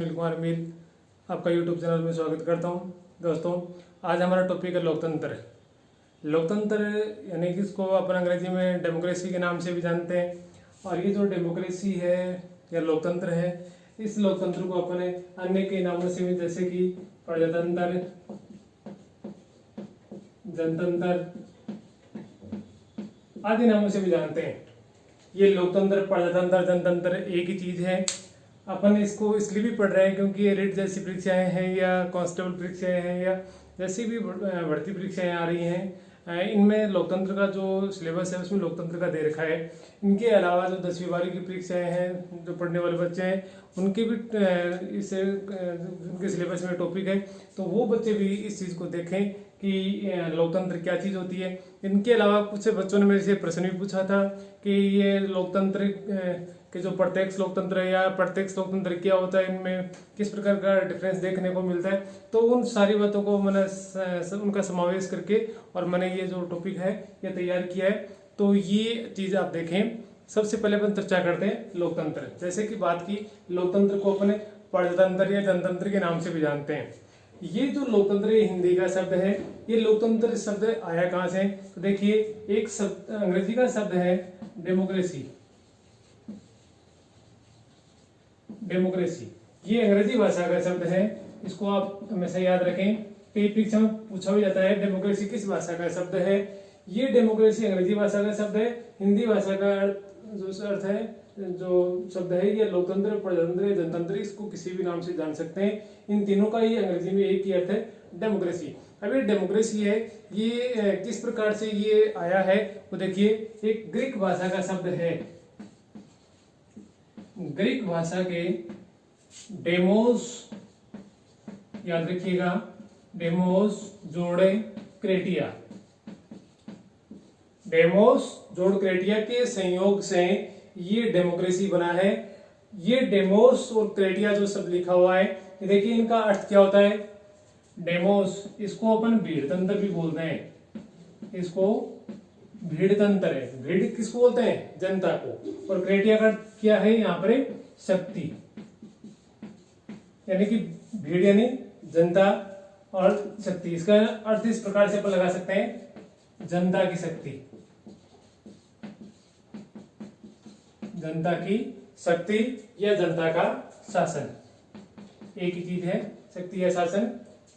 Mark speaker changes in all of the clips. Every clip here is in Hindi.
Speaker 1: अनिल कुमार मील आपका यूट्यूब चैनल में स्वागत करता हूं। दोस्तों, आज हमारा टॉपिक है लोकतंत्र। लोकतंत्र यानी कि इसको अपन अंग्रेजी में डेमोक्रेसी के नाम से भी जानते हैं। और ये जो डेमोक्रेसी है या लोकतंत्र है, इस लोकतंत्र को अपन अन्य के नामों से भी, जैसे कि प्रजातंत्र, जनतंत्र आदि नामों से भी जानते हैं। ये लोकतंत्र, प्रजातंत्र, जनतंत्र एक ही चीज है। अपन इसको इसलिए भी पढ़ रहे हैं क्योंकि एलिट जैसी परीक्षाएं हैं या कांस्टेबल परीक्षाएं हैं या जैसी भी भर्ती परीक्षाएं आ रही हैं, इनमें लोकतंत्र का जो सिलेबस है उसमें लोकतंत्र का दे रखा है। इनके अलावा जो 10वीं 12वीं की परीक्षाएं हैं, जो पढ़ने वाले बच्चे हैं, उनके भी इसे उनके सिलेबस में टॉपिक है, तो वो बच्चे भी इस चीज़ को देखें कि लोकतंत्र क्या चीज़ होती है। इनके अलावा कुछ बच्चों ने मेरे से प्रश्न भी पूछा था कि ये लोकतंत्र कि जो प्रत्यक्ष लोकतंत्र है या प्रत्यक्ष लोकतंत्र क्या होता है, इनमें किस प्रकार का डिफरेंस देखने को मिलता है। तो उन सारी बातों को मैंने उनका समावेश करके और मैंने ये जो टॉपिक है ये तैयार किया है। तो ये चीज़ आप देखें। सबसे पहले अपन चर्चा करते हैं लोकतंत्र। जैसे कि बात की, लोकतंत्र को अपने प्रजातंत्र या जनतंत्र के नाम से भी जानते हैं। ये जो लोकतंत्र ये हिंदी का शब्द है। ये लोकतंत्र शब्द आया कहाँ से? तो देखिए, एक शब्द अंग्रेजी का शब्द है डेमोक्रेसी। डेमोक्रेसी ये अंग्रेजी भाषा का शब्द है। इसको आप हमेशा याद रखें। कई परीक्षा में पूछा भी जाता है डेमोक्रेसी किस भाषा का शब्द है। ये डेमोक्रेसी अंग्रेजी भाषा का शब्द है। हिंदी भाषा का जो अर्थ है, जो शब्द है, ये लोकतंत्र, प्रजातंत्र, जनतंत्र, इसको किसी भी नाम से जान सकते हैं। इन तीनों का ही अंग्रेजी में एक ही अर्थ है, डेमोक्रेसी। अब ये डेमोक्रेसी है, ये किस प्रकार से ये आया है वो देखिए। एक ग्रीक भाषा का शब्द है। ग्रीक भाषा के डेमोस, याद रखिएगा, डेमोस जोड़े क्रेटिया, डेमोस जोड़ क्रेटिया के संयोग से ये डेमोक्रेसी बना है। ये डेमोस और क्रेटिया जो शब्द लिखा हुआ है, ये देखिए इनका अर्थ क्या होता है। डेमोस, इसको अपन भीड़तंत्र भी बोलते हैं। इसको भीड़तंत्र है। भीड़ किसको बोलते हैं? जनता को। और क्रेटिया का क्या है यहाँ पर? शक्ति, यानी कि भीड़ यानी जनता और शक्ति। इसका अर्थ इस प्रकार से अपन लगा सकते हैं, जनता की शक्ति। जनता की शक्ति या जनता का शासन एक ही चीज है, शक्ति या शासन।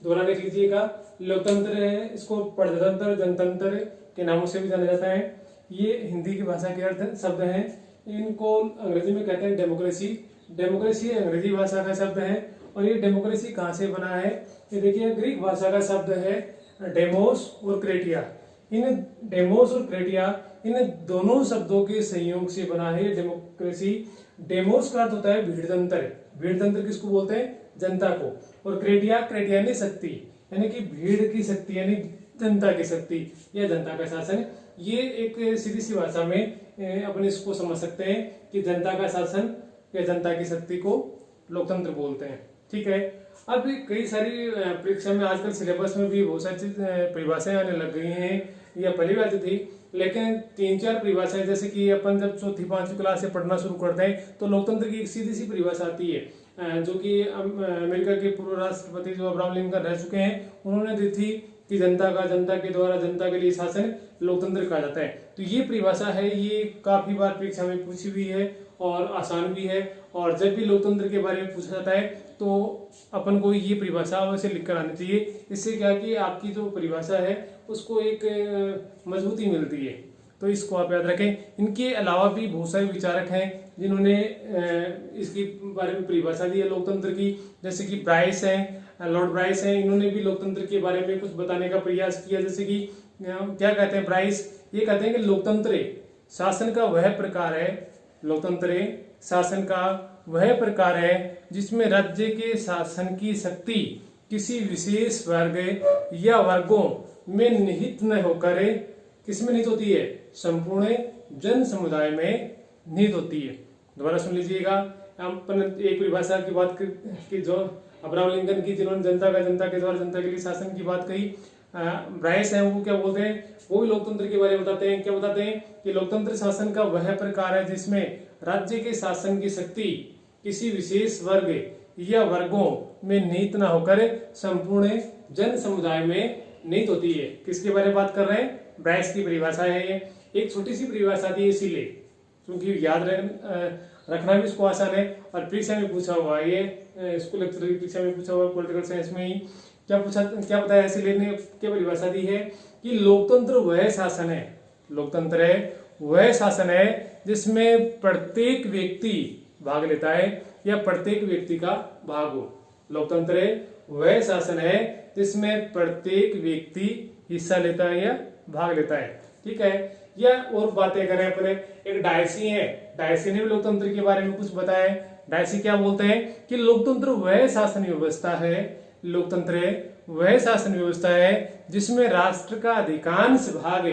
Speaker 1: दोबारा लिख लीजिएगा। लोकतंत्र है, इसको प्रजातंत्र, जनतंत्र के नामों से भी जाना जाता है। ये हिंदी की भाषा के अर्थ शब्द हैं। इनको अंग्रेजी में कहते हैं डेमोक्रेसी। डेमोक्रेसी अंग्रेजी भाषा का शब्द है। और ये डेमोक्रेसी कहाँ से बना है? ये देखिए, ग्रीक भाषा का शब्द है डेमोस और क्रेटिया। इन डेमोस और क्रेटिया, इन दोनों शब्दों के संयोग से बना है डेमोक्रेसी। डेमोस का अर्थ होता है भीड़तंत्र। भीड़तंत्र किसको बोलते हैं? जनता को। और क्रेटिया, क्रेटिया यानी शक्ति, यानी कि भीड़ की शक्ति, यानी जनता की शक्ति या जनता का शासन। ये एक सीधी सी भाषा में अपन इसको समझ सकते हैं कि जनता का शासन या जनता की शक्ति को लोकतंत्र बोलते हैं। ठीक है। अब कई सारी परीक्षा में आजकल सिलेबस में भी बहुत सारी परिभाषाएं आने लग गई हैं, या पहले भी आती थी, लेकिन 3-4 परिभाषाएं, जैसे कि अपन जब 4th 5वीं क्लास से पढ़ना शुरू करते हैं तो लोकतंत्र की एक सीधी सी परिभाषा आती है, जो कि अमेरिका के पूर्व राष्ट्रपति जो अब्राहम लिंकन रह चुके हैं, उन्होंने दी थी कि जनता का, जनता के द्वारा, जनता के लिए शासन लोकतंत्र कहा जाता है। तो ये परिभाषा है, ये काफी बार परीक्षा में पूछी हुई है और आसान भी है। और जब भी लोकतंत्र के बारे में पूछा जाता है तो अपन को ये परिभाषा अवश्य लिख कर आनी चाहिए। इससे क्या कि आपकी जो परिभाषा है उसको एक मजबूती मिलती है। तो इसको आप याद रखें। इनके अलावा भी बहुत सारे विचारक हैं जिन्होंने इसके बारे में परिभाषा दी है लोकतंत्र की, जैसे कि ब्राइस हैं, लॉर्ड ब्राइस हैं। इन्होंने भी लोकतंत्र के बारे में कुछ बताने का प्रयास किया। जैसे कि क्या कहते हैं ब्राइस? ये कहते हैं कि लोकतंत्र शासन का वह प्रकार है, लोकतंत्र शासन का वह प्रकार है जिसमें राज्य के शासन की शक्ति किसी विशेष वर्ग या वर्गों में निहित न होकर किसमें निहित होती है? संपूर्ण जन समुदाय में निहित होती है। दोबारा सुन लीजिएगा। अपन एक परिभाषा की बात की जो अब्राहम लिंकन की, जिन्होंने जनता का, जनता के द्वारा, जनता के लिए शासन की बात कही। ब्राइस हैं, वो क्या बोलते हैं? वो भी लोकतंत्र के बारे में बताते हैं। क्या बताते हैं? कि लोकतंत्र शासन का वह प्रकार है जिसमें राज्य के शासन की शक्ति किसी विशेष वर्ग या वर्गों में निहित न होकर संपूर्ण जन समुदाय में निहित होती है। किसके बारे में बात कर रहे हैं? ब्राइस की परिभाषा है ये। एक छोटी सी परिभाषा दी है इसीलिए, क्योंकि याद रखना भी इसको आसान है और परीक्षा में पूछा हुआ है ये, स्कूल लेक्चर की परीक्षा में पूछा हुआ, पॉलिटिकल साइंस में ही क्या बताया इसीलिए ने क्या परिभाषा दी है कि लोकतंत्र वह शासन है, लोकतंत्र है वह शासन है जिसमें प्रत्येक व्यक्ति भाग लेता है या प्रत्येक व्यक्ति का भाग हो। लोकतंत्र है वह शासन है जिसमें प्रत्येक व्यक्ति हिस्सा लेता है या भाग लेता है। ठीक है, या और बातें करें अपने, एक डायसी है, डायसी ने भी लोकतंत्र के बारे में कुछ बताया है। डायसी क्या बोलते हैं कि लोकतंत्र वह शासन व्यवस्था है, लोकतंत्र वह शासन व्यवस्था है जिसमें राष्ट्र का अधिकांश भाग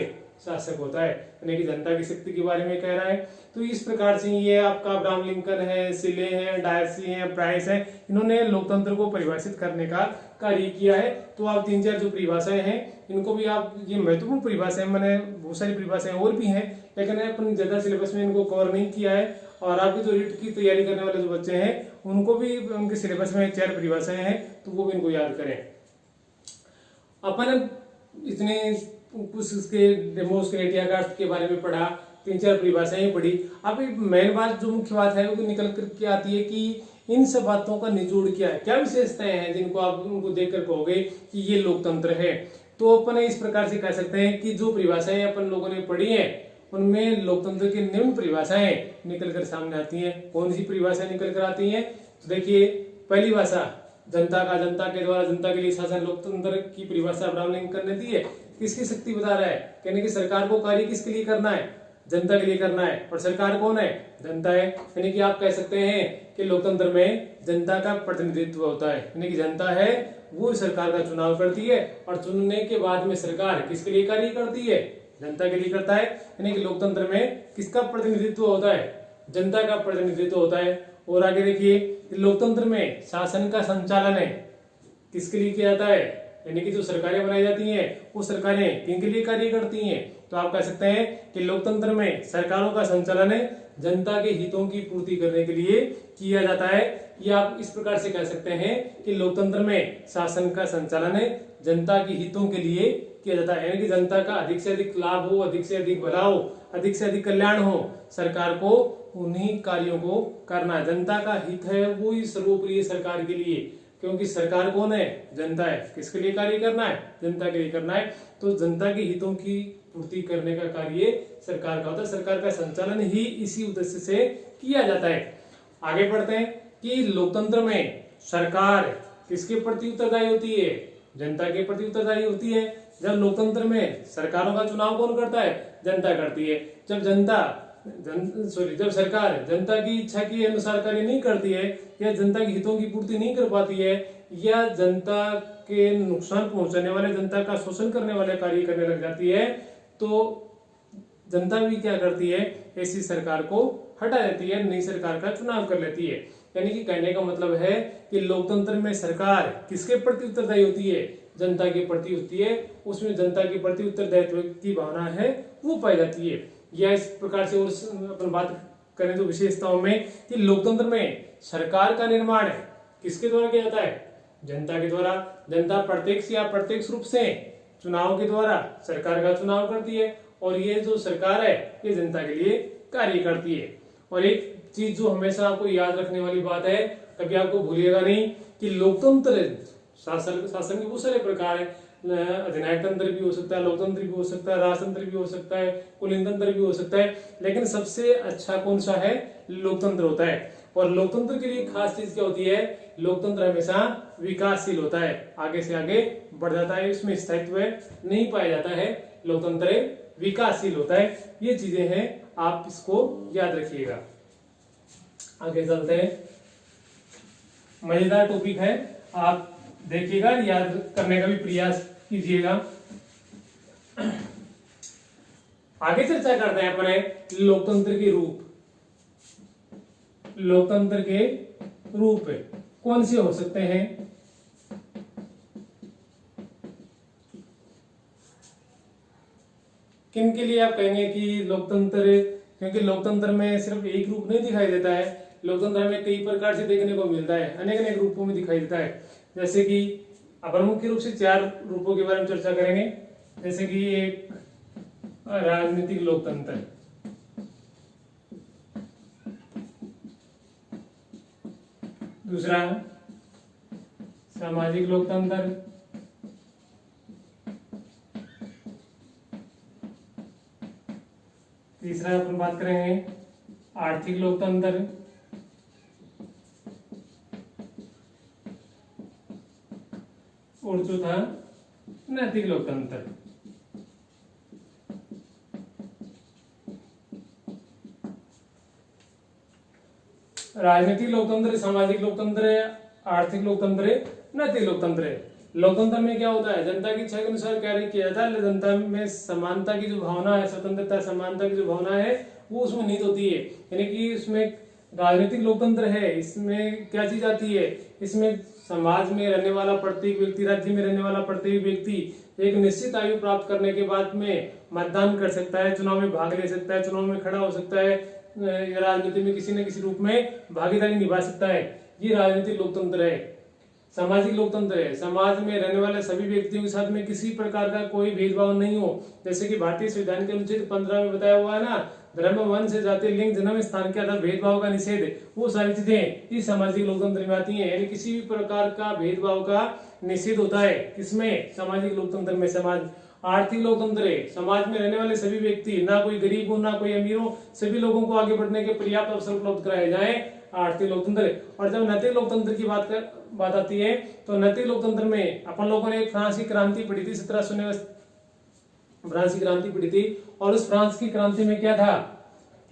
Speaker 1: शासक होता है, यानी कि जनता की शक्ति के बारे में कह रहा है। तो इस प्रकार से ये आपका अब्राहम लिंकन है, सिले हैं, डायसी हैं, प्राइस हैं, इन्होंने लोकतंत्र को परिभाषित करने का कार्य किया है। तो आप 3-4 जो परिभाषाएं हैं इनको भी आप, ये महत्वपूर्ण परिभाषाएं, मैंने बहुत सारी परिभाषाएं और भी हैं लेकिन अपन ज्यादा सिलेबस में इनको कवर नहीं किया है। और आपकी जो रीट की तैयारी करने वाले जो बच्चे हैं उनको भी उनके सिलेबस में 4 परिभाषाएं हैं तो वो भी इनको याद करें। अपन इतने कुछ उसके डेमोस क्राइटेरिया का के बारे में पढ़ा, 3-4 परिभाषाएं पढ़ी। अब मेन बात जो मुख्य बात है वो निकल करके आती है कि इन सब बातों का निचोड़ क्या है, क्या विशेषताएं हैं जिनको आप उनको देखकर कहोगे कि ये लोकतंत्र है। तो अपन इस प्रकार से कह सकते हैं कि जो परिभाषाएं अपन लोगों ने पढ़ी है उनमें लोकतंत्र की निम्न परिभाषाएं निकल कर सामने आती हैं। कौन सी परिभाषाएं निकल कर आती हैं? तो देखिए, पहली भाषा जनता का, जनता के द्वारा जनता के लिए शासन, लोकतंत्र की परिभाषा अब्राहम लिंकन ने दी है। किसकी शक्ति बता रहा है? कहने की सरकार को कार्य किसके लिए करना है? जनता के लिए करना है। और सरकार कौन है? जनता है। यानी कि आप कह सकते हैं कि लोकतंत्र में जनता का प्रतिनिधित्व होता है, यानी कि जनता है वो सरकार का चुनाव करती है और चुनने के बाद में सरकार किसके लिए कार्य करती है? जनता के लिए करता है। यानी कि लोकतंत्र में किसका प्रतिनिधित्व होता है? जनता का प्रतिनिधित्व होता है। और आगे देखिए, लोकतंत्र में शासन का संचालन है किसके लिए किया जाता है? यानी कि जो सरकारें बनाई जाती हैं वो सरकारें किन के लिए कार्य करती हैं? तो आप कह सकते हैं कि लोकतंत्र में सरकारों का संचालन जनता के हितों की पूर्ति करने के लिए किया जाता है। या आप इस प्रकार से कह सकते हैं कि लोकतंत्र में शासन का संचालन जनता के हितों के लिए किया जाता है, यानी कि जनता का अधिक से अधिक लाभ हो, अधिक से अधिक भला हो, अधिक से अधिक कल्याण हो, सरकार को उन्हीं कार्यों को करना है। जनता का हित है वो ही सर्वोपरि सरकार के लिए, क्योंकि सरकार कौन है? जनता है। किसके लिए कार्य करना है? जनता के लिए करना है। तो जनता के हितों की पूर्ति करने का कार्य सरकार का होता है। सरकार का संचालन ही इसी उद्देश्य से किया जाता है। आगे बढ़ते हैं कि लोकतंत्र में सरकार किसके प्रति उत्तरदायी होती है? जनता के प्रति उत्तरदायी होती है। जब लोकतंत्र में सरकारों का चुनाव कौन करता है? जनता करती है। जब सरकार जनता की इच्छा के अनुसार कार्य नहीं करती है या जनता के हितों की पूर्ति नहीं कर पाती है या जनता के नुकसान पहुंचाने वाले, जनता का शोषण करने वाले कार्य करने लग जाती है, तो जनता भी क्या करती है? ऐसी सरकार को हटा देती है, नई सरकार का चुनाव कर लेती है। यानी कि कहने का मतलब है कि लोकतंत्र में सरकार किसके प्रति उत्तरदायी होती है? जनता के प्रति होती है। उसमें जनता के प्रति उत्तरदायित्व की भावना है वो पाई जाती है। या इस प्रकार से और अपन बात करें तो विशेषताओं में कि लोकतंत्र में सरकार का निर्माण किसके द्वारा किया जाता है? जनता के द्वारा। जनता प्रत्यक्ष या अप्रत्यक्ष रूप से चुनाव के द्वारा सरकार का चुनाव करती है और ये जो सरकार है ये जनता के लिए कार्य करती है। और एक चीज जो हमेशा आपको याद रखने वाली बात है, कभी आपको भूलिएगा नहीं कि लोकतंत्र शासन के बहुत सारे प्रकार है। अधिनायक तंत्र भी हो सकता है, लोकतंत्र भी हो सकता है, राजतंत्र भी हो सकता है, कुलीन तंत्र भी हो सकता है, लेकिन सबसे अच्छा कौन सा है? लोकतंत्र होता है। और लोकतंत्र के लिए खास चीज क्या होती है? लोकतंत्र हमेशा विकासशील होता है, आगे से आगे बढ़ जाता है, इसमें स्थायित्व नहीं पाया जाता है। लोकतंत्र विकासशील होता है। ये चीजें हैं, आप इसको याद रखिएगा। आगे चलते हैं, मजेदार टॉपिक है, आप देखिएगा, याद करने का भी प्रयास कीजिएगा। आगे चर्चा करते हैं अपने लोकतंत्र के रूप। लोकतंत्र के रूप कौन से हो सकते हैं? किन के लिए आप कहेंगे कि लोकतंत्र, क्योंकि लोकतंत्र में सिर्फ एक रूप नहीं दिखाई देता है, लोकतंत्र हमें कई प्रकार से देखने को मिलता है, अनेक अनेक रूपों में दिखाई देता है। जैसे कि अपन मुख्य रूप से 4 रूपों के बारे में चर्चा करेंगे। जैसे कि एक राजनीतिक लोकतंत्र, दूसरा सामाजिक लोकतंत्र, तीसरा अपन बात करेंगे आर्थिक लोकतंत्र, और चौथा नैतिक लोकतंत्र। राजनीतिक लोकतंत्र, सामाजिक लोकतंत्र, आर्थिक लोकतंत्र, नैतिक लोकतंत्र। लोकतंत्र में क्या होता है, जनता की इच्छा के अनुसार कार्य किया जाता है। जनता में समानता की जो भावना है, स्वतंत्रता समानता की जो भावना है वो उसमें निहित होती है। यानी कि इसमें राजनीतिक लोकतंत्र है, इसमें क्या चीज आती है, इसमें समाज में रहने वाला प्रत्येक व्यक्ति, राज्य में रहने वाला प्रत्येक व्यक्ति एक निश्चित आयु प्राप्त करने के बाद में मतदान कर सकता है, चुनाव में भाग ले सकता है, चुनाव में खड़ा हो सकता है, राजनीति में किसी न किसी रूप में भागीदारी निभा सकता है। ये राजनीतिक लोकतंत्र है। सामाजिक लोकतंत्र है, समाज में रहने वाले सभी व्यक्तियों के साथ में किसी प्रकार का कोई भेदभाव नहीं हो। जैसे कि भारतीय संविधान के अनुच्छेद 15 में बताया हुआ है ना, धर्म, वंश, जाति, लिंग, जन्म स्थान के आधार भेदभाव का निषेध, वो सारी चीजें इस सामाजिक लोकतंत्र में आती हैं। यानी किसी भी प्रकार का भेदभाव का निषेध होता है किसमें, सामाजिक लोकतंत्र में। समाज आर्थिक लोकतंत्र है, समाज में रहने वाले सभी व्यक्ति, ना कोई गरीब हो ना कोई अमीर हो, सभी लोगों को आगे बढ़ने के पर्याप्त अवसर उपलब्ध कराए जाए, आर्थिक लोकतंत्र है। और जब नैतिक लोकतंत्र की बात आती है तो नैतिक लोकतंत्र में अपन लोगों ने एक फ्रांस की क्रांति पढ़ी थी, 1700 फ्रांस की क्रांति पढ़ी थी। और उस फ्रांस की क्रांति में क्या था,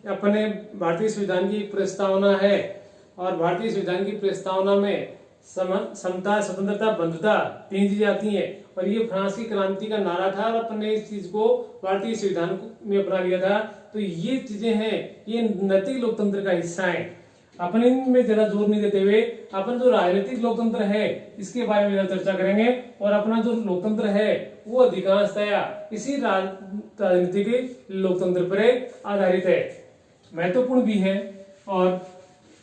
Speaker 1: अपने भारतीय संविधान की प्रस्तावना है, और भारतीय संविधान की प्रस्तावना में समता, स्वतंत्रता, बंधुता 3 चीजें आती हैं। और ये फ्रांस की क्रांति का नारा था, और अपने इस चीज को भारतीय संविधान में अपना लिया था। तो ये चीजें हैं, ये नैतिक लोकतंत्र का हिस्सा है। अपन इनमें ज्यादा जोर नहीं देते हुए अपन जो राजनीतिक लोकतंत्र है इसके बारे में ज्यादा चर्चा करेंगे। और अपना जो लोकतंत्र है वो अधिकांशतया इसी राजनीतिक लोकतंत्र पर आधारित है। महत्वपूर्ण भी है और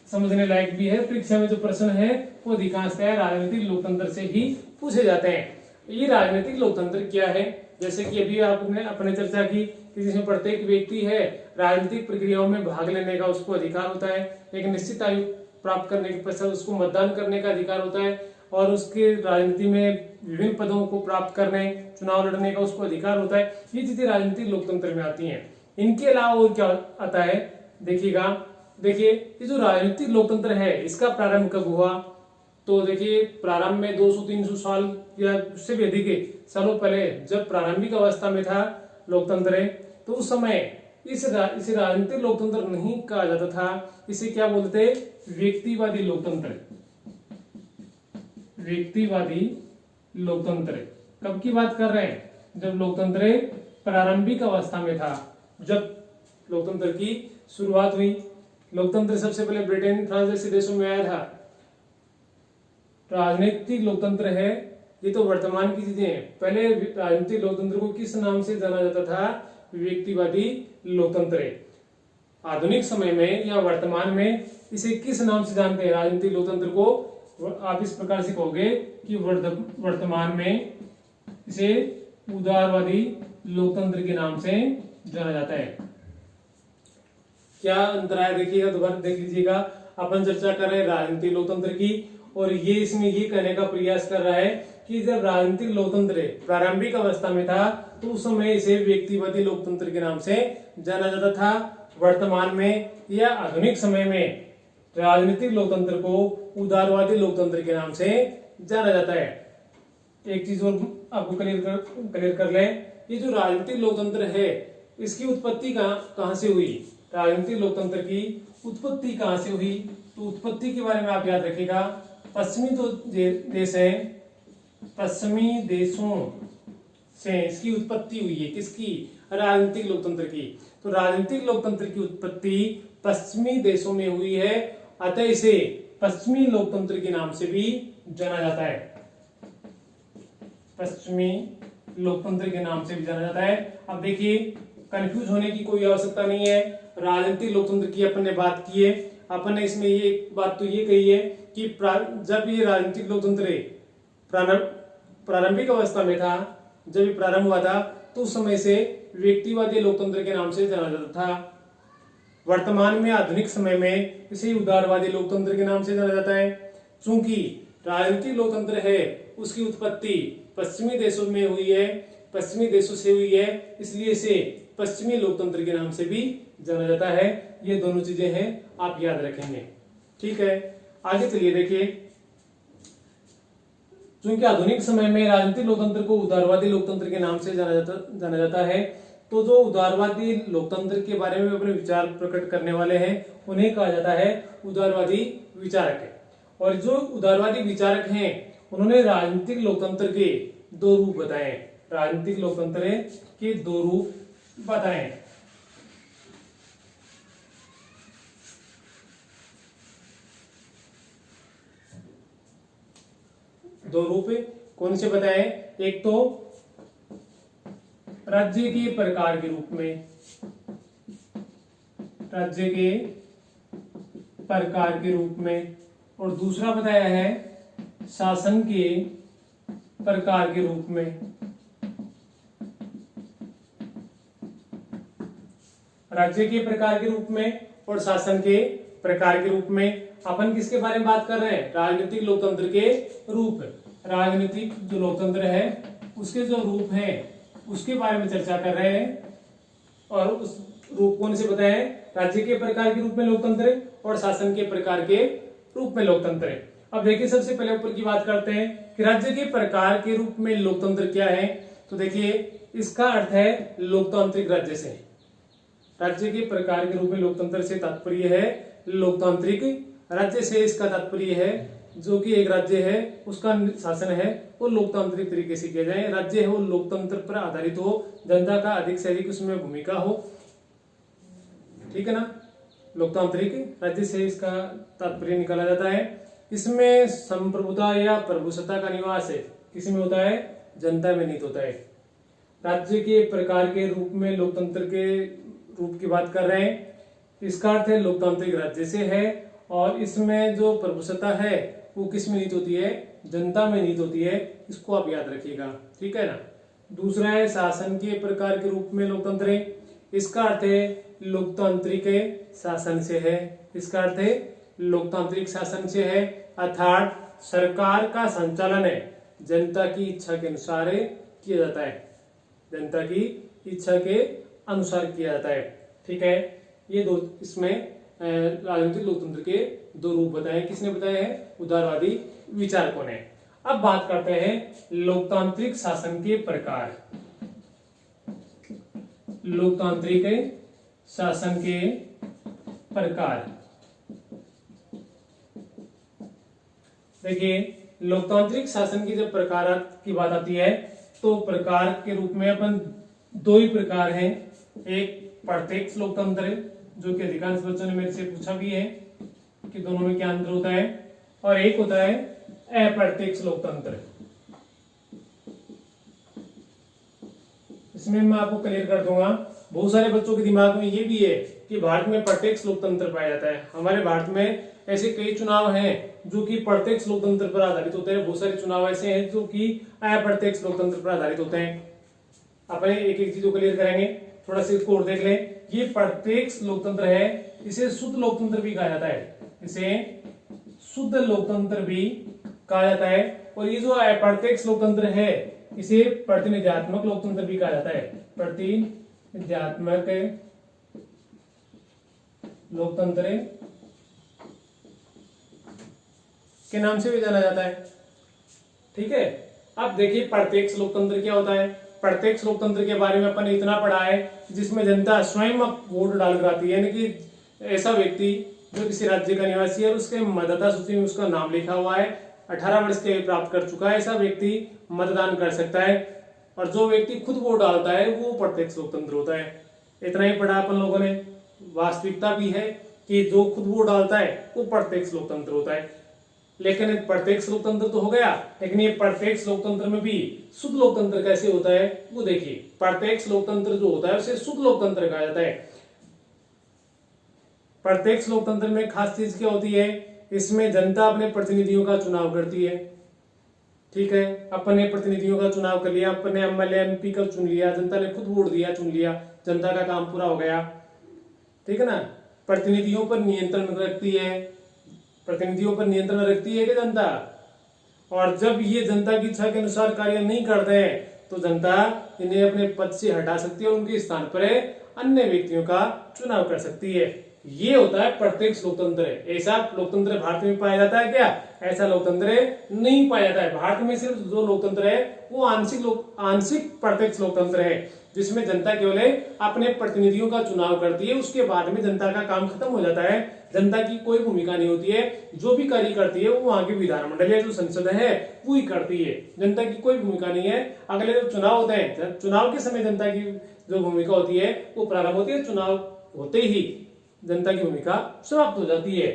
Speaker 1: समझने लायक भी है। परीक्षा में जो प्रश्न है वो अधिकांशतः राजनीतिक लोकतंत्र से ही पूछे जाते हैं। ये राजनीतिक लोकतंत्र क्या है, जैसे कि अभी आपने अपने चर्चा की कि जिसमें प्रत्येक व्यक्ति है राजनीतिक प्रक्रियाओं में भाग लेने का उसको अधिकार होता है, एक निश्चित आयु प्राप्त करने के पश्चात उसको मतदान करने का अधिकार होता है, और उसके राजनीति में विभिन्न पदों को प्राप्त करने, चुनाव लड़ने का उसको अधिकार होता है। ये चीजें राजनीतिक लोकतंत्र में आती हैं। इनके अलावा और क्या आता है, देखिएगा, देखिए ये जो राजनीतिक लोकतंत्र है इसका प्रारंभ कब हुआ, तो देखिए प्रारंभ में 200-300 साल या उससे भी अधिक सालों पहले जब प्रारंभिक अवस्था में था लोकतंत्र, तो उस समय इसे राजनीतिक लोकतंत्र नहीं कहा जाता था। इसे क्या बोलते, व्यक्तिवादी लोकतंत्र। व्यक्तिवादी लोकतंत्र कब की बात कर रहे हैं, जब लोकतंत्र प्रारंभिक अवस्था में था, जब लोकतंत्र की शुरुआत हुई। लोकतंत्र सबसे पहले ब्रिटेन, फ्रांस जैसे देशों में आया था। राजनीतिक लोकतंत्र है ये तो वर्तमान की चीजें हैं। पहले राजनीतिक लोकतंत्र को किस नाम से जाना जाता था, व्यक्तिवादी लोकतंत्र। आधुनिक समय में या वर्तमान में इसे किस नाम से जानते हैं राजनीतिक लोकतंत्र को, आप इस प्रकार से कहोगे कि वर्तमान में इसे उदारवादी लोकतंत्र के नाम से जाना जाता है। क्या अंतर है देखिएगा, दोबारा देख लीजिएगा। अपन चर्चा कर रहे हैं राजनीतिक लोकतंत्र की, और ये इसमें ये कहने का प्रयास कर रहा है कि जब राजनीतिक लोकतंत्र प्रारंभिक अवस्था में था तो उस समय इसे व्यक्तिवादी लोकतंत्र के नाम से जाना जाता था। वर्तमान में या आधुनिक समय में राजनीतिक लोकतंत्र को उदारवादी लोकतंत्र के नाम से जाना जाता है। एक चीज और आपको क्लियर कर लें, ये जो राजनीतिक लोकतंत्र है इसकी उत्पत्ति कहां से हुई, राजनीतिक लोकतंत्र की उत्पत्ति कहां से हुई, तो उत्पत्ति के बारे में आप याद रखिएगा। पश्चिमी जो देश है, पश्चिमी देशों से इसकी उत्पत्ति हुई है। किसकी, राजनीतिक लोकतंत्र की। तो राजनीतिक लोकतंत्र की उत्पत्ति पश्चिमी देशों में हुई है, अतः इसे पश्चिमी लोकतंत्र के नाम से भी जाना जाता है। पश्चिमी लोकतंत्र के नाम से भी जाना जाता है। अब देखिए, कंफ्यूज होने की कोई आवश्यकता नहीं है। राजनीतिक लोकतंत्र की अपन ने बात की है। अपन ने इसमें ये बात तो ये कही है कि जब ये राजनीतिक लोकतंत्र प्रारंभिक अवस्था में था, जब ये प्रारंभ हुआ था तो उस समय से व्यक्तिवादी लोकतंत्र के नाम से जाना जाता था। वर्तमान में आधुनिक समय में इसे उदारवादी लोकतंत्र के नाम से जाना जाता है। चूंकि राजनीतिक लोकतंत्र है उसकी उत्पत्ति पश्चिमी देशों में हुई है, पश्चिमी देशों से हुई है, इसलिए इसे पश्चिमी लोकतंत्र के नाम से भी जाना जाता है। ये दोनों चीजें हैं, आप याद रखेंगे। ठीक है, आगे चलिए देखिए। क्योंकि आधुनिक समय में राजनीतिक लोकतंत्र को उदारवादी लोकतंत्र के नाम से जाना जाता है, तो जो उदारवादी लोकतंत्र के बारे में अपने विचार प्रकट करने वाले हैं उन्हें कहा जाता है उदारवादी विचारक। और जो उदारवादी विचारक हैं उन्होंने राजनीतिक लोकतंत्र के दो रूप बताए। राजनीतिक लोकतंत्र के दो रूप बताए। दो रूप कौन से बताए? एक तो राज्य के प्रकार के रूप में, राज्य के प्रकार के रूप में, और दूसरा बताया है शासन के प्रकार के रूप में। राज्य के प्रकार के रूप में और शासन के प्रकार के रूप में। अपन किसके बारे में बात कर रहे हैं? राजनीतिक लोकतंत्र के रूप। राजनीतिक जो लोकतंत्र है उसके जो रूप हैं उसके बारे में चर्चा कर रहे हैं। और उस रूप कौन से बताए? राज्य के प्रकार के रूप में लोकतंत्र और शासन के प्रकार के रूप में लोकतंत्र। अब देखिए, सबसे पहले ऊपर की बात करते हैं कि राज्य के प्रकार के रूप में लोकतंत्र क्या है। तो देखिए, इसका अर्थ है लोकतांत्रिक राज्य से। राज्य के प्रकार के रूप में लोकतंत्र से तात्पर्य है लोकतांत्रिक राज्य से। इसका तात्पर्य है जो कि एक राज्य है उसका शासन है वो लोकतांत्रिक तरीके से किया जाए। राज्य है वो लोकतंत्र पर आधारित हो, जनता का अधिक से अधिक उसमें भूमिका हो। ठीक है ना? लोकतांत्रिक राज्य से इसका तात्पर्य निकाला जाता है। इसमें संप्रभुता या प्रभुसत्ता का निवास है। किसमें होता है? जनता में निहित होता है। राज्य के प्रकार के रूप में लोकतंत्र के रूप की बात कर रहे हैं। इसका अर्थ है लोकतांत्रिक राज्य से है, और इसमें जो प्रभुसत्ता है वो किस में निहित होती है? जनता में निहित होती है। इसको आप याद रखिएगा। ठीक है ना? दूसरा है शासन के प्रकार के रूप में लोकतंत्र। इसका अर्थ है लोकतांत्रिक शासन से है। इसका अर्थ है लोकतांत्रिक शासन से है, अर्थात सरकार का संचालन है जनता की इच्छा के अनुसार किया जाता है। जनता की इच्छा के अनुसार किया जाता है। ठीक है, ये दो इसमें राजनीतिक लोकतंत्र के दो रूप बताए। किसने बताए हैं? उदारवादी विचारकों ने। अब बात करते हैं लोकतांत्रिक शासन के प्रकार। लोकतांत्रिक शासन के प्रकार। देखिए, लोकतांत्रिक शासन की जब प्रकार की बात आती है तो प्रकार के रूप में अपन दो ही प्रकार हैं। एक प्रत्यक्ष लोकतंत्र, जो कि अधिकांश बच्चों ने मेरे से पूछा भी है कि दोनों में क्या अंतर होता है, और एक होता है अप्रत्यक्ष लोकतंत्र। इसमें मैं आपको क्लियर कर दूंगा। बहुत सारे बच्चों के दिमाग में ये भी है कि भारत में प्रत्यक्ष लोकतंत्र पाया जाता है। हमारे भारत में ऐसे कई चुनाव हैं जो कि प्रत्यक्ष लोकतंत्र पर आधारित होते हैं। बहुत सारे चुनाव ऐसे हैं जो कि अप्रत्यक्ष लोकतंत्र पर आधारित होते हैं। अपन एक एक चीज को क्लियर करेंगे, थोड़ा सा इसको और देख लें। ये प्रत्यक्ष लोकतंत्र है, इसे शुद्ध लोकतंत्र भी कहा जाता है। इसे शुद्ध लोकतंत्र भी कहा जाता है। और ये जो अप्रत्यक्ष लोकतंत्र है इसे प्रतिनिधित्वात्मक लोकतंत्र भी कहा जाता है। प्रतिनिधित्वात्मक लोकतंत्र के नाम से भी जाना जाता है। ठीक है, अब देखिए प्रत्यक्ष लोकतंत्र क्या होता है। प्रत्यक्ष लोकतंत्र के बारे में अपन ने इतना पढ़ा है जिसमें जनता स्वयं वोट डालकर आती है, यानी कि ऐसा व्यक्ति जो किसी राज्य का निवासी है उसके मतदाता सूची में उसका नाम लिखा हुआ है, 18 वर्ष के प्राप्त कर चुका है, ऐसा व्यक्ति मतदान कर सकता है। और जो व्यक्ति खुद वोट डालता है वो प्रत्यक्ष लोकतंत्र होता है। इतना ही पढ़ा अपन लोगों ने। वास्तविकता भी है कि जो खुद वोट डालता है वो प्रत्यक्ष लोकतंत्र होता है। लेकिन प्रत्यक्ष लोकतंत्र तो हो गया, लेकिन ये प्रत्यक्ष लोकतंत्र में भी शुद्ध लोकतंत्र कैसे होता है वो देखिए। प्रत्यक्ष लोकतंत्र जो होता है उसे शुद्ध लोकतंत्र कहा जाता है। प्रत्यक्ष लोकतंत्र में खास चीज क्या होती है, इसमें जनता अपने प्रतिनिधियों का चुनाव करती है। ठीक है, अपने प्रतिनिधियों का चुनाव कर लिया, अपने एमएलए एमपी का चुन लिया, जनता ने खुद वोट दिया, चुन लिया, जनता का काम पूरा हो गया। ठीक है ना। प्रतिनिधियों पर नियंत्रण रखती है, प्रतिनिधियों पर नियंत्रण रखती है कि जनता, और जब ये जनता की इच्छा के अनुसार कार्य नहीं करते हैं तो जनता इन्हें अपने पद से हटा सकती है और उनके स्थान पर अन्य व्यक्तियों का चुनाव कर सकती है। ये होता है प्रत्यक्ष लोकतंत्र। ऐसा लोकतंत्र भारत में पाया जाता है क्या? ऐसा लोकतंत्र नहीं पाया जाता है। भारत में सिर्फ जो लोकतंत्र है वो आंशिक प्रत्यक्ष लोकतंत्र है, जिसमें जनता केवल अपने प्रतिनिधियों का चुनाव करती है, उसके बाद में जनता का काम खत्म हो जाता है, जनता की कोई भूमिका नहीं होती है, जो भी कार्य करती है वो वहां की विधानमंडल या जो संसद है वो ही करती है, जनता की कोई भूमिका नहीं है। अगले जो चुनाव होते हैं, चुनाव के समय जनता की जो भूमिका होती है वो प्रारंभ होती है, चुनाव होते ही जनता की भूमिका समाप्त हो जाती है।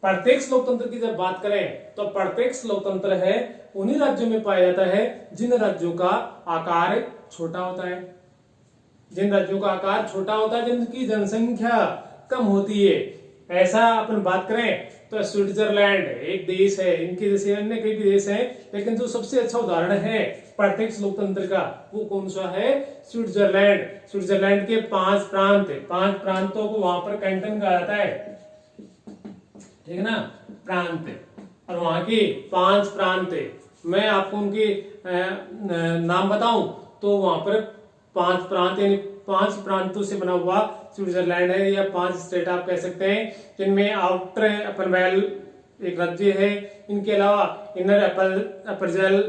Speaker 1: प्रत्यक्ष लोकतंत्र की जब बात करें तो प्रत्यक्ष लोकतंत्र है उन्हीं राज्यों में पाया जाता है जिन राज्यों का आकार छोटा होता है, जिन राज्यों का आकार छोटा होता है, जिनकी जनसंख्या कम होती है। ऐसा अपन बात करें तो स्विट्जरलैंड एक देश है, इनके जैसे अन्य कई भी देश हैं, लेकिन जो सबसे अच्छा उदाहरण है प्रत्यक्ष लोकतंत्र का वो कौन सा है? स्विट्जरलैंड। स्विट्जरलैंड के 5 प्रांत है, 5 प्रांतों को वहां पर कैंटन कहा जाता है। ठीक है ना, प्रांत, और वहां के 5 प्रांत है। मैं आपको उनके नाम बताऊं तो वहां पर 5 प्रांत यानी 5 प्रांतों से बना हुआ स्विट्जरलैंड है, या 5 स्टेट आप कह सकते हैं, जिनमें आउटर अपरवेल एक राज्य है, इनके अलावा इनर अपरजेल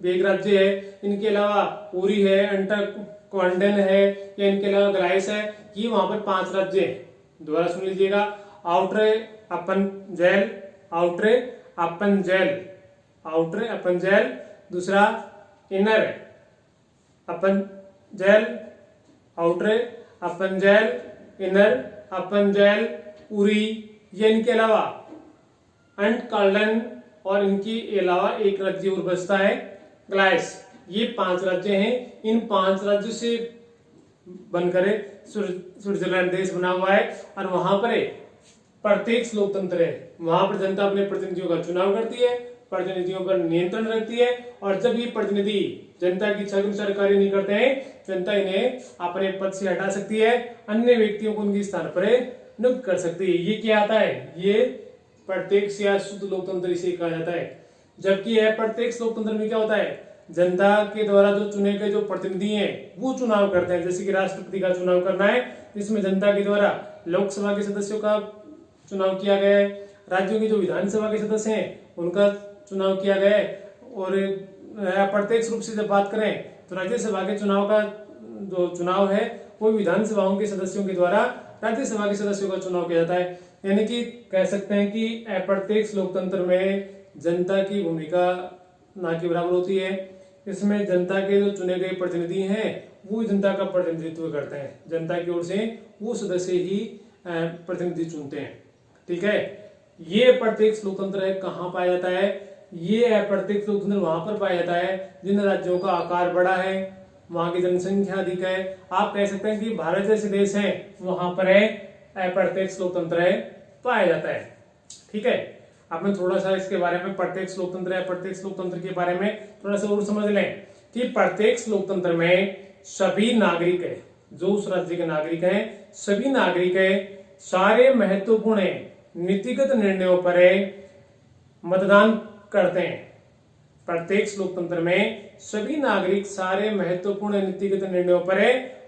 Speaker 1: एक राज्य है, इनके अलावा उरी है, अंटर क्वांडन है, या इनके अलावा ग्लाइस है। ये वहां पर 5 राज्य हैं। दोबारा सुन लीजिएगा, आउटर अपनजेल, आउटर अपनजेल, आउटर अपनजेल, दूसरा इनर अपनजेल, आउटर अपनजेल, इनर अपनजेल, उरी, ये इनके अलावा अंटकाल्डन, और इनके अलावा एक राज्य और बचता है ग्लाइस। ये 5 राज्य हैं। इन 5 राज्यों से बनकर स्विट्जरलैंड देश बना हुआ है, और वहां पर प्रत्यक्ष लोकतंत्र है। वहां पर जनता अपने प्रतिनिधियों का चुनाव करती है, प्रतिनिधियों पर नियंत्रण रखती है, और जब ये प्रतिनिधि जनता की इच्छा के अनुसार कार्य नहीं करते हैं, जनता इन्हें अपने पद से हटा सकती है, अन्य व्यक्तियों को उनके स्थान पर नियुक्त कर सकती है। ये क्या आता है? ये प्रत्यक्ष या शुद्ध लोकतंत्र इसे कहा जाता है। जबकि यह प्रत्यक्ष लोकतंत्र में क्या होता है? जनता के द्वारा जो चुने गए जो प्रतिनिधि हैं वो चुनाव करते हैं। जैसे कि राष्ट्रपति का चुनाव करना है, जिसमें जनता के द्वारा लोकसभा के सदस्यों का चुनाव किया गया है, राज्यों की जो विधानसभा के सदस्य हैं उनका चुनाव किया गया है, और अप्रत्यक्ष रूप से जब बात करें तो राज्यसभा के चुनाव का जो चुनाव है वो विधानसभाओं के सदस्यों के द्वारा राज्यसभा के सदस्यों का चुनाव किया जाता है। यानी कि कह सकते हैं कि अप्रत्यक्ष लोकतंत्र में जनता की भूमिका ना के बराबर होती है। इसमें जनता के जो चुने गए प्रतिनिधि हैं वो जनता का प्रतिनिधित्व करते हैं, जनता की ओर से वो सदस्य ही प्रतिनिधि चुनते हैं। ठीक है, ये प्रत्यक्ष लोकतंत्र है। कहाँ पाया जाता है? ये अप्रत्यक्ष लोकतंत्र वहां पर पाया जाता है जिन राज्यों का आकार बड़ा है, वहां की जनसंख्या अधिक है। आप कह सकते हैं कि भारत जैसे देश हैं वहां पर अप्रत्यक्ष लोकतंत्र है पाया जाता है। ठीक है, अब मैं थोड़ा सा इसके बारे में प्रत्यक्ष लोकतंत्र अप्रत्यक्ष लोकतंत्र के बारे में थोड़ा सा और समझ लें कि प्रत्यक्ष लोकतंत्र में सभी नागरिक है, जो उस राज्य के नागरिक हैं, सभी नागरिक है, सारे महत्वपूर्ण नीतिगत निर्णयों पर मतदान करते हैं। प्रत्यक्ष लोकतंत्र में सभी नागरिक सारे महत्वपूर्ण नीतिगत निर्णयों पर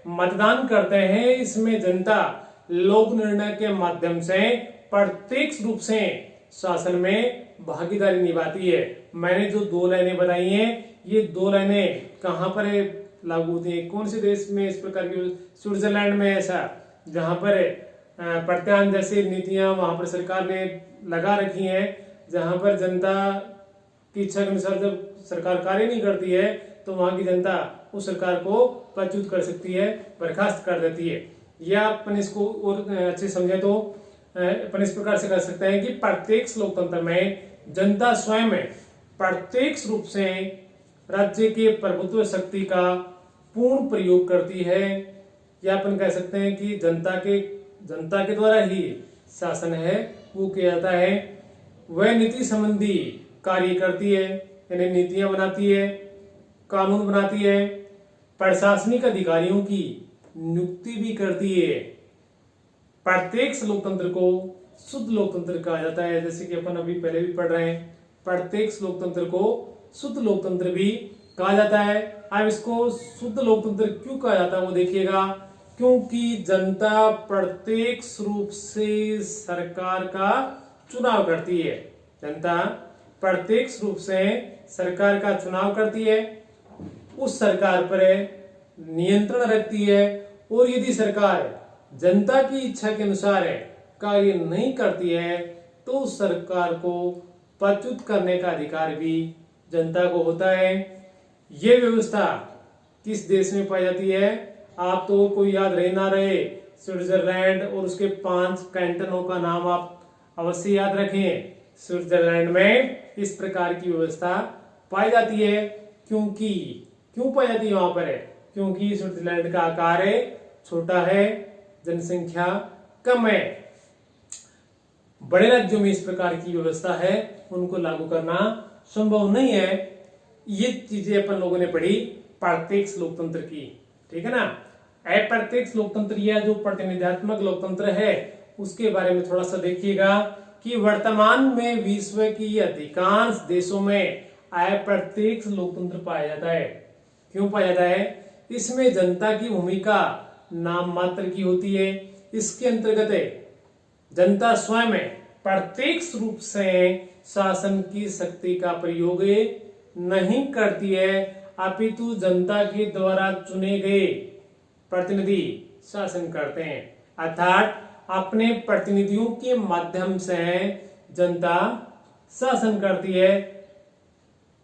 Speaker 1: मतदान करते हैं। इसमें जनता लोक निर्णय के माध्यम से प्रत्यक्ष रूप से शासन में भागीदारी निभाती है। मैंने जो 2 लाइनें बताई हैं, ये 2 लाइनें कहां पर लागू होती है? कौन से देश में इस प्रकार की? स्विट्जरलैंड में ऐसा, जहां पर प्रत्यान जैसी नीतियां वहां पर सरकार ने लगा रखी हैं, जहां पर जनता की इच्छा के अनुसार जब सरकार कार्य नहीं करती है तो वहां की जनता उस सरकार को पदच्युत कर सकती है, बर्खास्त कर देती है। या अपन इसको और अच्छे समझे तो अपन इस प्रकार से कर सकते हैं कि प्रत्यक्ष लोकतंत्र में जनता स्वयं प्रत्यक्ष रूप से राज्य के प्रभुत्व शक्ति का पूर्ण प्रयोग करती है, या अपन कह सकते हैं कि जनता के द्वारा ही शासन है वो किया जाता है। वह नीति संबंधी कार्य करती है, यानी नीतियां बनाती है, कानून बनाती है, प्रशासनिक अधिकारियों की नियुक्ति भी करती है। प्रत्यक्ष लोकतंत्र को शुद्ध लोकतंत्र कहा जाता है, जैसे कि अपन अभी पहले भी पढ़ रहे हैं। प्रत्यक्ष लोकतंत्र को शुद्ध लोकतंत्र भी कहा जाता है। अब इसको शुद्ध लोकतंत्र क्यों कहा जाता है वो देखिएगा, क्योंकि जनता प्रत्यक्ष रूप से सरकार का चुनाव करती है। जनता प्रत्यक्ष रूप से सरकार का चुनाव करती है, उस सरकार पर नियंत्रण रखती है, और यदि सरकार जनता की इच्छा के अनुसार कार्य नहीं करती है तो उस सरकार को पदच्युत करने का अधिकार भी जनता को होता है। ये व्यवस्था किस देश में पाई जाती है? आप तो कोई याद रहे ना रहे, स्विट्जरलैंड और उसके 5 कैंटनों का नाम आप अवश्य याद रखें। स्विट्जरलैंड में इस प्रकार की व्यवस्था पाई जाती है। क्यों पाई जाती है वहां पर? क्योंकि स्विट्जरलैंड का आकार छोटा है, जनसंख्या कम है। बड़े राज्यों में इस प्रकार की व्यवस्था है, उनको लागू करना संभव नहीं है। ये चीजें अपन लोगों ने पढ़ी प्रत्यक्ष लोकतंत्र की, ठीक है ना। अप्रत्यक्ष लोकतंत्र या जो प्रतिनिधात्मक लोकतंत्र है उसके बारे में थोड़ा सा देखिएगा कि वर्तमान में विश्व की अधिकांश देशों में अप्रत्यक्ष लोकतंत्र पाया जाता है। क्यों पाया जाता है? इसमें जनता की भूमिका नाम मात्र की होती है। इसके अंतर्गत जनता स्वयं प्रत्यक्ष रूप से शासन की शक्ति का प्रयोग नहीं करती है, अपितु जनता के द्वारा चुने गए प्रतिनिधि शासन करते हैं। अर्थात अपने प्रतिनिधियों के माध्यम से जनता शासन करती है।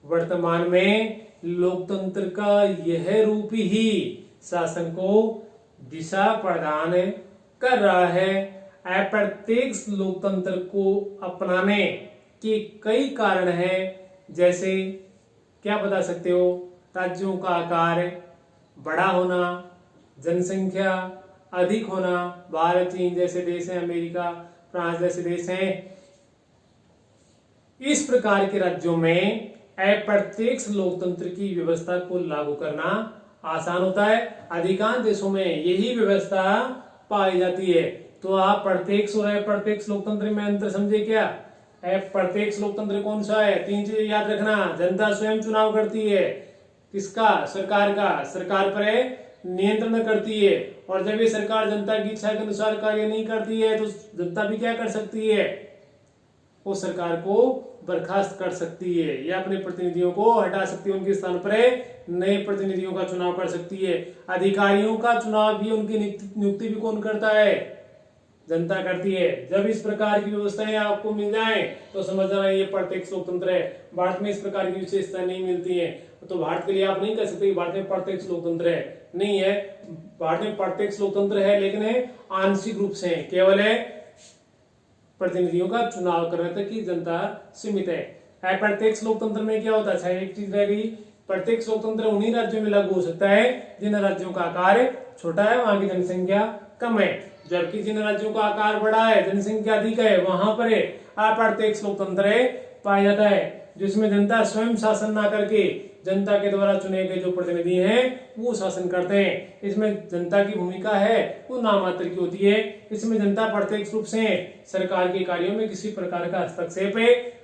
Speaker 1: वर्तमान में लोकतंत्र का यह रूप ही शासन को दिशा प्रदान कर रहा है। अप्रत्यक्ष लोकतंत्र को अपनाने के कई कारण हैं, जैसे क्या बता सकते हो? राज्यों का आकार बड़ा होना, जनसंख्या अधिक होना, भारत, चीन जैसे देश हैं, अमेरिका, फ्रांस जैसे देश हैं। इस प्रकार के राज्यों में अप्रत्यक्ष लोकतंत्र की व्यवस्था को लागू करना आसान होता है। अधिकांश देशों में यही व्यवस्था पाई जाती है। तो आप प्रत्यक्ष और अप्रत्यक्ष लोकतंत्र में अंतर समझे क्या? प्रत्यक्ष लोकतंत्र कौन सा है? 3 चीजें याद रखना। जनता स्वयं चुनाव करती है, किसका? सरकार का। सरकार पर नियंत्रण करती है, और जब ये सरकार जनता की इच्छा के अनुसार कार्य नहीं करती है तो जनता भी क्या कर सकती है? वो सरकार को बर्खास्त कर सकती है या अपने प्रतिनिधियों को हटा सकती है। उनके स्थान पर नए प्रतिनिधियों का चुनाव कर सकती है। अधिकारियों का चुनाव भी, उनकी नियुक्ति भी कौन करता है? जनता करती है। जब इस प्रकार की व्यवस्थाएं आपको मिल जाएं तो समझ जाना ये प्रत्यक्ष लोकतंत्र है। भारत में इस प्रकार की विशेषता नहीं मिलती है, तो भारत के लिए आप नहीं कह सकते भारत में प्रत्यक्ष लोकतंत्र है। नहीं है, भारत में प्रत्यक्ष लोकतंत्र है, लेकिन आंशिक रूप से केवल प्रतिनिधियों का चुनाव करने तक की जनता सीमित है। अप्रत्यक्ष लोकतंत्र में क्या होता है? एक चीज रह गई, प्रत्यक्ष लोकतंत्र उन्हीं राज्यों में लागू हो सकता है जिन राज्यों का आकार छोटा है, वहां की जनसंख्या कम है। जबकि जिन राज्यों का आकार बड़ा है, जनसंख्या अधिक है, वहां पर अप्रत्यक्ष लोकतंत्र पाया जाता है, जिसमें जनता स्वयं शासन ना करके जनता के द्वारा चुने गए जो प्रतिनिधि हैं वो शासन करते हैं। इसमें जनता की भूमिका है वो नाम मात्र की होती है। इसमें जनता प्रत्यक्ष रूप से सरकार के कार्यों में किसी प्रकार का हस्तक्षेप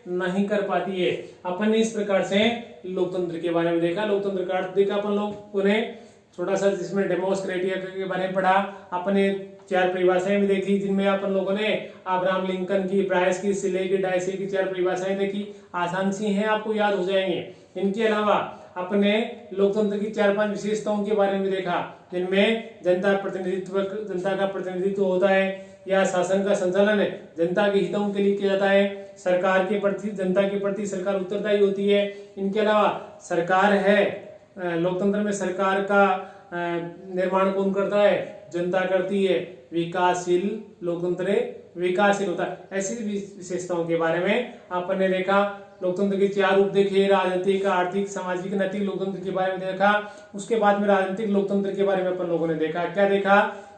Speaker 1: नहीं कर पाती है। अपन ने इस प्रकार से लोकतंत्र के बारे में देखा, लोकतंत्र का अर्थ देखा अपन लोग, उन्हें छोटा सा जिसमें डेमोक्रेटिया के बारे में पढ़ा, अपने 4 परिभाषाएं भी देखी, जिनमें अपन लोगों ने अब्राहम लिंकन की, ब्रायस की, सिले की, डायसे की 4 परिभाषाएं देखी। आसान सी हैं, आपको याद हो जाएंगे। इनके अलावा अपने लोकतंत्र की 4-5 विशेषताओं के बारे में देखा, जिनमें जनता का प्रतिनिधित्व होता है या शासन का संचालन जनता के हितों के लिए किया जाता है। सरकार के प्रति, जनता के प्रति सरकार उत्तरदायी होती है। इनके अलावा सरकार है, लोकतंत्र में सरकार का निर्माण कौन करता है? जनता करती है। विकासशील लोकतंत्र विकासशील होता है। ऐसी विशेषताओं के बारे में आपने देखा। लोकतंत्र के 4 रूप देखे, राजनीतिक, आर्थिक, सामाजिक, नैतिक लोकतंत्र के बारे में देखा। उसके बाद में राजनीतिक लोकतंत्र के बारे में अपन लोगों ने देखा। क्या देखा?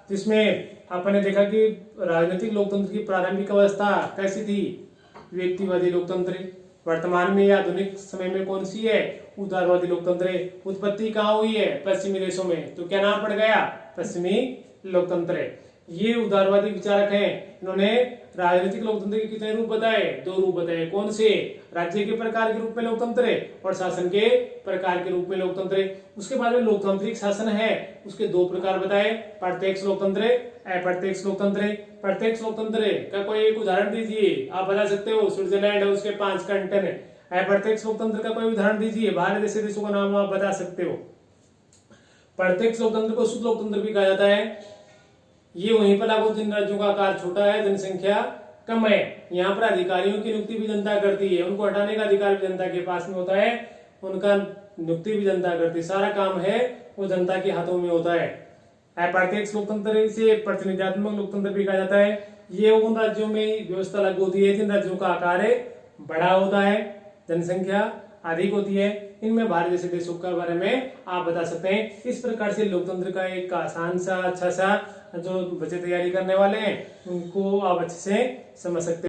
Speaker 1: जिसमें आपने देखा कि राजनीतिक लोकतंत्र की प्रारंभिक अवस्था कैसी थी, व्यक्तिवादी लोकतंत्र। वर्तमान में या आधुनिक समय में कौन सी है, उदारवादी लोकतंत्र। उत्पत्ति कहाँ हुई है, पश्चिमी देशों में, तो क्या नाम पड़ गया, पश्चिमी लोकतंत्र। ये उदारवादी विचारक हैं, इन्होंने राजनीतिक लोकतंत्र के कितने रूप बताए, 2 रूप बताए। कौन से, राज्य के प्रकार के रूप में लोकतंत्र और शासन के प्रकार के रूप में लोकतंत्र। उसके बाद में लोकतांत्रिक शासन है, उसके 2 प्रकार बताए, प्रत्यक्ष लोकतंत्र, अप्रत्यक्ष लोकतंत्र। प्रत्यक्ष लोकतंत्र का कोई एक उदाहरण दीजिए, आप बता सकते हो, स्विट्जरलैंड है, उसके 5 कंट्री है। अप्रत्यक्ष लोकतंत्र का कोई उदाहरण दीजिए, बाहर जैसे देशों का नाम आप बता सकते हो। प्रत्यक्ष लोकतंत्र को शुद्ध लोकतंत्र भी कहा जाता है। ये वहीं पर लागू, जिन राज्यों का आकार छोटा है, जनसंख्या कम है, यहाँ पर अधिकारियों की नियुक्ति भी जनता करती है, उनको हटाने का अधिकार भी जनता के पास में होता है, उनका नियुक्ति भी जनता करती है, सारा काम है वो जनता के हाथों में होता है। अप्रत्यक्ष लोकतंत्र से प्रतिनिधित्वात्मक लोकतंत्र भी कहा जाता है। ये उन राज्यों में व्यवस्था लागू होती है जिन राज्यों का आकार बड़ा होता है, जनसंख्या अधिक होती है। इनमें भारत जैसे देशों के बारे में आप बता सकते हैं। इस प्रकार से लोकतंत्र का एक आसान सा, अच्छा सा, जो बच्चे तैयारी करने वाले हैं उनको आप अच्छे से समझ सकते हैं।